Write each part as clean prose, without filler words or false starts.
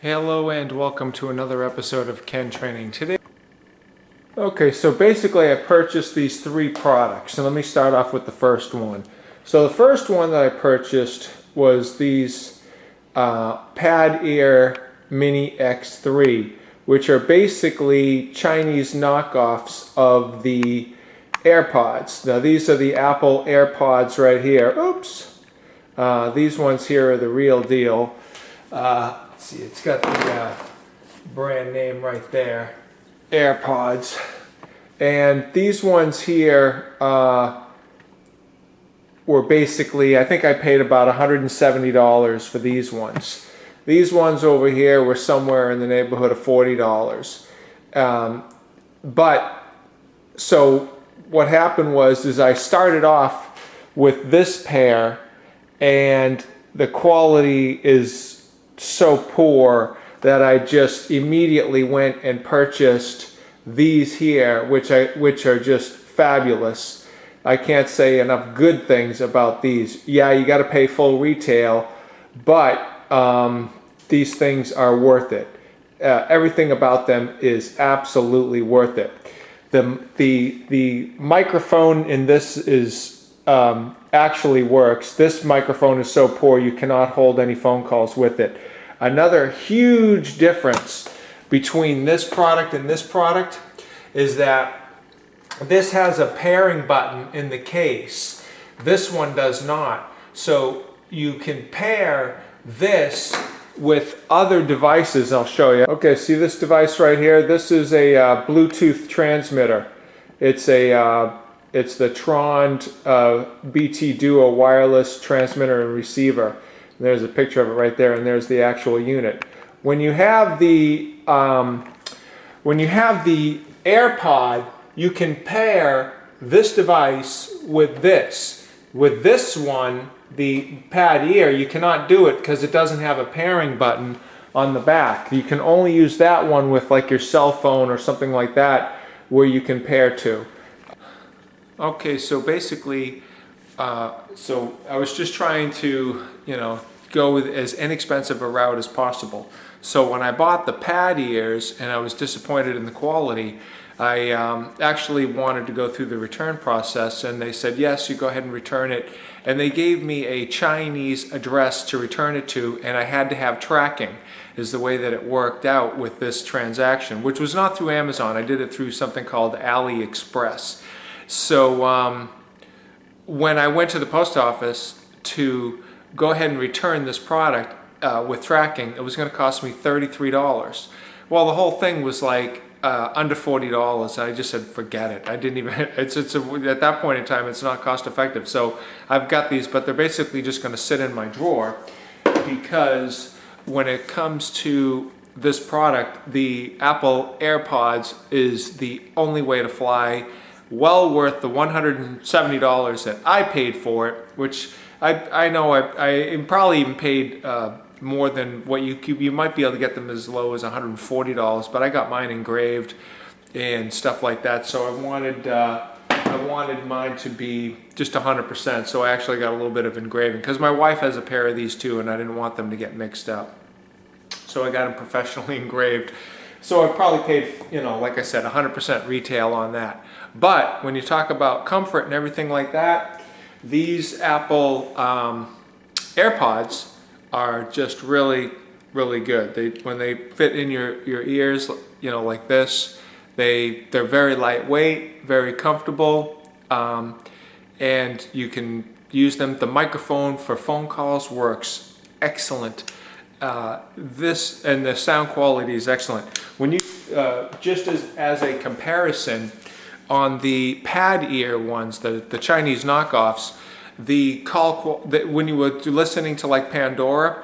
Hello and welcome to another episode of Ken Training. Okay, so basically I purchased these three products, and let me start off with the first one. So the first one that I purchased was these Padear Mini X3, which are basically Chinese knockoffs of the AirPods. Now these are the Apple AirPods right here. Oops! These ones here are the real deal. Let's see, it's got the brand name right there, AirPods. And these ones here were basically, I think I paid about $170 for these ones. These ones over here were somewhere in the neighborhood of $40. So what happened was I started off with this pair, and the quality is so poor that I just immediately went and purchased these here, which are just fabulous. I can't say enough good things about these. Yeah, you got to pay full retail, but these things are worth it. Everything about them is absolutely worth it. The microphone in this is actually works. This microphone is so poor you cannot hold any phone calls with it. Another huge difference between this product and this product is that this has a pairing button in the case. This one does not. So you can pair this with other devices. I'll show you. Okay, see this device right here? This is a Bluetooth transmitter. It's the TROND BT Duo wireless transmitter and receiver. And there's a picture of it right there, and there's the actual unit. When you have the AirPod, you can pair this device with this. With this one, the Padear, you cannot do it because it doesn't have a pairing button on the back. You can only use that one with like your cell phone or something like that, where you can pair to. Okay, so basically, so I was just trying to, go with as inexpensive a route as possible. So when I bought the Padears and I was disappointed in the quality, I actually wanted to go through the return process, and they said, yes, you go ahead and return it. And they gave me a Chinese address to return it to, and I had to have tracking, is the way that it worked out with this transaction, which was not through Amazon. I did it through something called AliExpress. So when I went to the post office to go ahead and return this product with tracking, it was going to cost me $33. Well, the whole thing was like under $40. I just said, forget it. I didn't even, at that point in time, it's not cost effective. So I've got these, but they're basically just going to sit in my drawer, because when it comes to this product, the Apple AirPods is the only way to fly. Well worth the $170 that I paid for it, which I know I probably even paid more than what you might be able to get them as low as $140, but I got mine engraved and stuff like that. So I wanted mine to be just 100%. So I actually got a little bit of engraving because my wife has a pair of these too, and I didn't want them to get mixed up. So I got them professionally engraved. So I probably paid, like I said, 100% retail on that. But when you talk about comfort and everything like that, these Apple AirPods are just really, really good. When they fit in your ears, like this, they're very lightweight, very comfortable, and you can use them. The microphone for phone calls works excellent. This and the sound quality is excellent. When you just as a comparison, on the Padear ones, the Chinese knockoffs, when you were listening to like Pandora,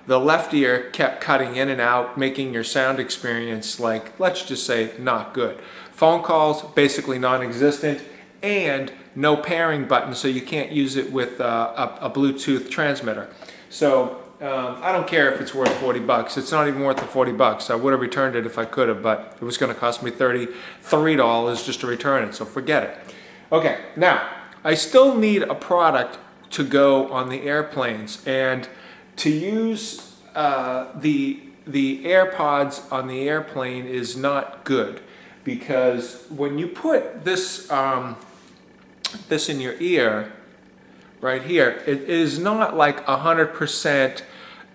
the left ear kept cutting in and out, making your sound experience, like, let's just say, not good. Phone calls, basically non-existent, and no pairing button, so you can't use it with a Bluetooth transmitter. So I don't care if it's worth 40 bucks. It's not even worth the 40 bucks. I would have returned it if I could have, but it was going to cost me $33 just to return it, so forget it. Okay, now, I still need a product to go on the airplanes, and to use the AirPods on the airplane is not good, because when you put this this in your ear right here, it is not like 100%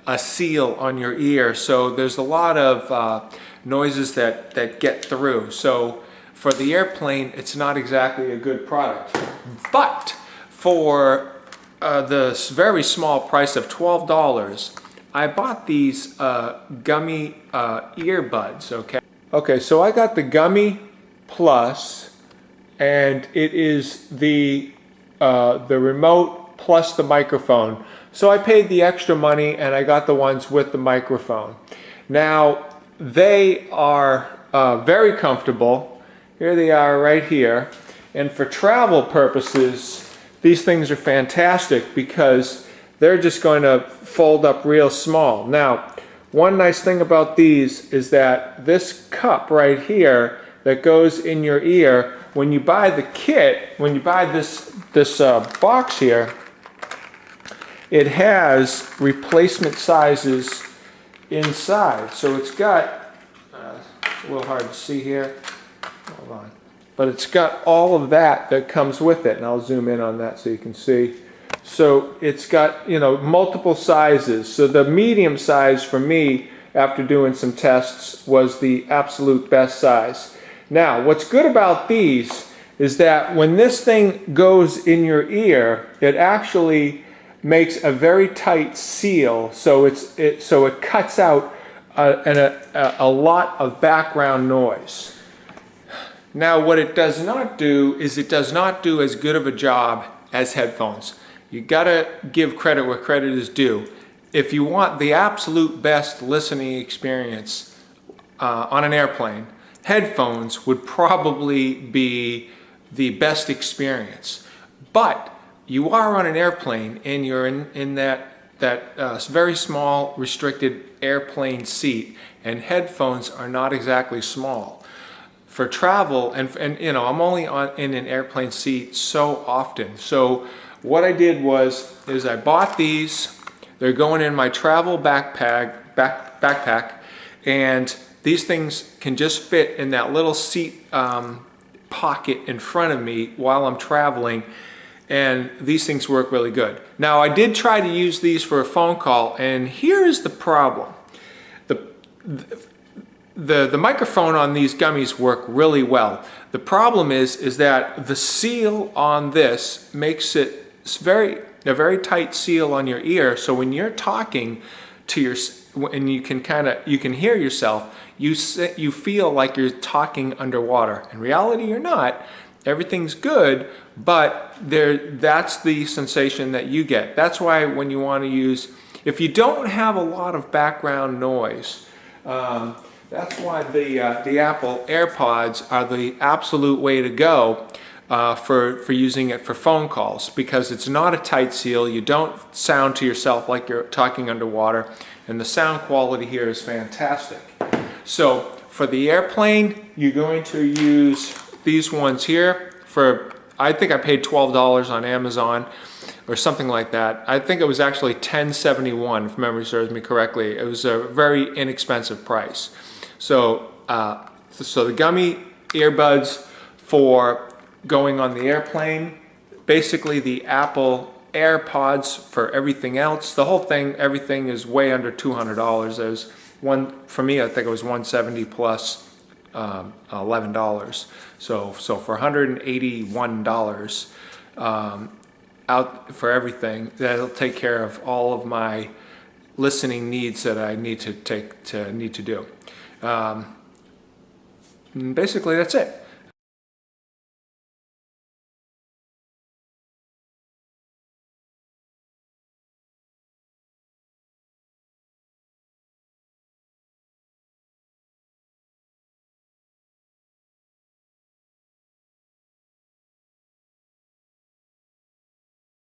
a seal on your ear, so there's a lot of noises that get through. So for the airplane, it's not exactly a good product. But for the very small price of $12, I bought these GUMY earbuds. Okay, so I got the GUMY Plus, and it is the remote plus the microphone. So I paid the extra money and I got the ones with the microphone. Now they are very comfortable. Here they are right here. And for travel purposes, these things are fantastic because they're just going to fold up real small. Now, one nice thing about these is that this cup right here that goes in your ear, when you buy the kit, when you buy this box here, it has replacement sizes inside. So it's got, it's a little hard to see here, hold on, but it's got all of that comes with it, and I'll zoom in on that so you can see. So it's got, you know, multiple sizes. So the medium size for me, after doing some tests, was the absolute best size. Now, what's good about these is that when this thing goes in your ear, it actually makes a very tight seal, so it cuts out a lot of background noise. Now, what it does not do is it does not do as good of a job as headphones. You gotta give credit where credit is due. If you want the absolute best listening experience on an airplane, headphones would probably be the best experience. But you are on an airplane and you're in that very small restricted airplane seat, and headphones are not exactly small. For travel, and you know, I'm only in an airplane seat so often. So what I did is I bought these. They're going in my travel backpack, and these things can just fit in that little seat pocket in front of me while I'm traveling, and these things work really good. Now, I did try to use these for a phone call, and here is the problem. The microphone on these gummies work really well. The problem is that the seal on this makes it a very tight seal on your ear, so when you're talking to and you can hear yourself, you feel like you're talking underwater. In reality, you're not. Everything's good, but that's the sensation that you get. That's why when you want to use, if you don't have a lot of background noise, that's why the Apple AirPods are the absolute way to go for using it for phone calls, because it's not a tight seal. You don't sound to yourself like you're talking underwater, and the sound quality here is fantastic. So for the airplane, you're going to use these ones here for, I think I paid $12 on Amazon or something like that. I think it was actually $10.71 if memory serves me correctly. It was a very inexpensive price. So so the GUMY earbuds for going on the airplane, basically the Apple AirPods for everything else. The whole thing, everything is way under $200. There's one, for me, I think it was $170 plus $11. So for $181 out for everything, that'll take care of all of my listening needs that I need to do. Basically, that's it.